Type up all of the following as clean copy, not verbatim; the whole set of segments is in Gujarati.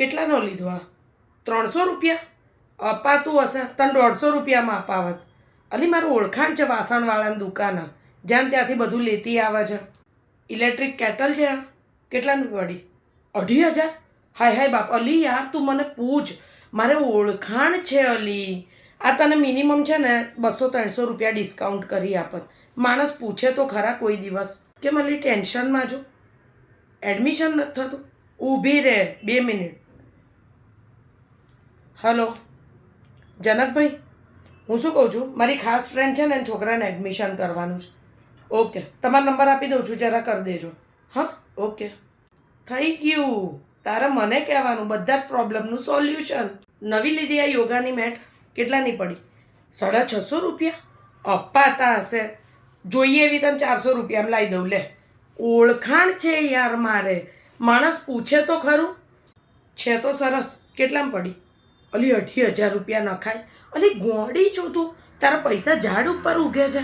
કેટલાનો લીધો આ? 300 રૂપિયા? અપાતું હશે તને 150 રૂપિયામાં અપાવત. અલી મારું ઓળખાણ છે વાસણવાળાની દુકાન, જ્યાં ત્યાંથી બધું લેતી આવે છે. ઇલેક્ટ્રિક કેટલ છે આ, કેટલાની પડી? 2500? હાય હાય બાપ. અલી યાર તું મને પૂછ, મારે ઓળખાણ છે અલી. આ તને મિનિમમ છે ને 200-300 રૂપિયા ડિસ્કાઉન્ટ કરી આપત. માણસ પૂછે તો ખરા કોઈ દિવસ કે મને ટેન્શનમાં જો એડમિશન નથી થતું. ઊભી રહે 2 મિનિટ. હલો જનકભાઈ, હું શું કહું છું, મારી ખાસ ફ્રેન્ડ છે ને એને છોકરાને એડમિશન કરવાનું છે. ઓકે, તમારો નંબર આપી દઉં છું, જરા કરી દેજો. હા ઓકે, થઈ ગયું. તારે મને કહેવાનું બધા જ પ્રોબ્લેમનું સોલ્યુશન. નવી લીધી આ યોગાની મેટ, કેટલાની પડી? 650 રૂપિયા? અપાતા હશે. જોઈએ એવી તને 400 રૂપિયામાં લાવી દઉં. લે, ઓળખાણ છે યાર મારે. માણસ પૂછે તો ખરું. છે તો સરસ. કેટલામાં પડી? અલી 28000 રૂપિયા નખાય. અલી ગોળી છું તું, તારા પૈસા ઝાડ ઉપર ઉગે છે.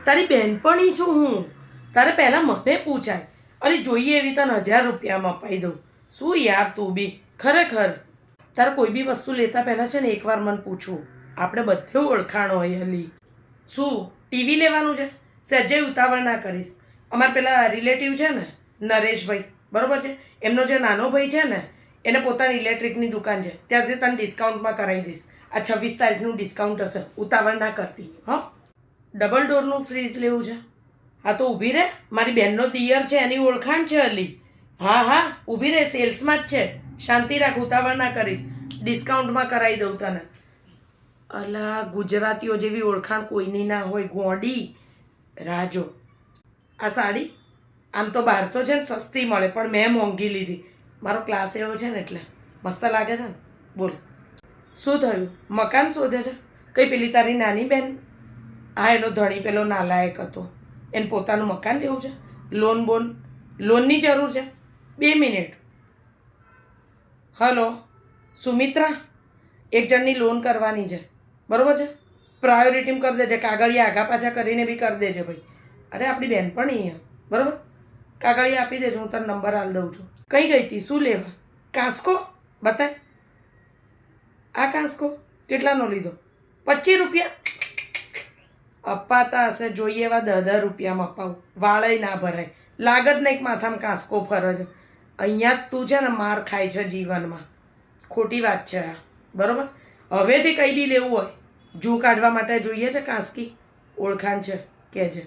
તારી બહેનપણી છું હું. તારે પહેલાં મને પૂછાય. અલી જોઈએ એવી તને 1000 રૂપિયામાં અપાઈ દઉં. શું યાર તું બી ખરેખર. તારે કોઈ બી વસ્તુ લેતા પહેલાં છે ને એકવાર મને પૂછવું. આપણે બધે ઓળખાણ હોય અલી. શું ટીવી લેવાનું છે? સહેજે ઉતાવળ ના કરીશ. અમારા પેલા રિલેટિવ છે ને નરેશભાઈ, બરાબર છે, એમનો જે નાનો ભાઈ છે ને એને પોતાની ઇલેક્ટ્રિકની દુકાન છે, ત્યાંથી તને ડિસ્કાઉન્ટમાં કરાવી દઈશ. આ 26 તારીખનું ડિસ્કાઉન્ટ હશે, ઉતાવળ ના કરતી. હા, ડબલ ડોરનું ફ્રીજ લેવું છે? હા તો ઊભી રહે, મારી બહેનનો દિયર છે એની ઓળખાણ છે અલી. હા હા ઊભી રહે, સેલ્સમાં જ છે. શાંતિ રાખ, ઉતાવળ ના કરીશ, ડિસ્કાઉન્ટમાં કરાવી દઉં તને. અલા ગુજરાતીઓ જેવી ઓળખાણ કોઈની ના હોય ગોડી. રાજો, આ સાડી આમ તો બહાર તો છે ને સસ્તી મળે, પણ મેં મોંઘી લીધી. મારો ક્લાસ એવો છે ને એટલે મસ્ત લાગે છે ને. બોલ શું થયું? મકાન શોધે છે? કઈ પેલી તારી નાની બેન? હા, એનો ધણી પેલો નાલાયક હતો, એને પોતાનું મકાન લેવું છે. લોનની જરૂર છે? 2 મિનિટ. હલો સુમિત્રા, એક જણની લોન કરવાની છે, બરાબર છે? પ્રાયોરિટીમાં કરી દેજે, કાગળિયા આગા પાછા કરીને બી કરી દેજે ભાઈ. અરે આપણી બહેનપણી અહીંયા, બરાબર? કાગળિયા આપી દેજો, હું તને નંબર આપી દઉં છું. કઈ ગઈ હતી? શું લેવા? કાંસકો બતાય. આ કાંસકો કેટલાનો લીધો? 25 રૂપિયા? અપાતા હશે, જોઈએ એવા 10 રૂપિયામાં અપાવું. વાળય ના ભરાય. લાગ જ નહીં કે માથામાં કાંસકો ફરે છે. અહીંયા જ તું છે ને માર ખાય છે જીવનમાં. ખોટી વાત છે આ, બરાબર? હવેથી કંઈ બી લેવું હોય, જૂ કાઢવા માટે જોઈએ છે કાંસકી, ઓળખાણ છે કહેજે.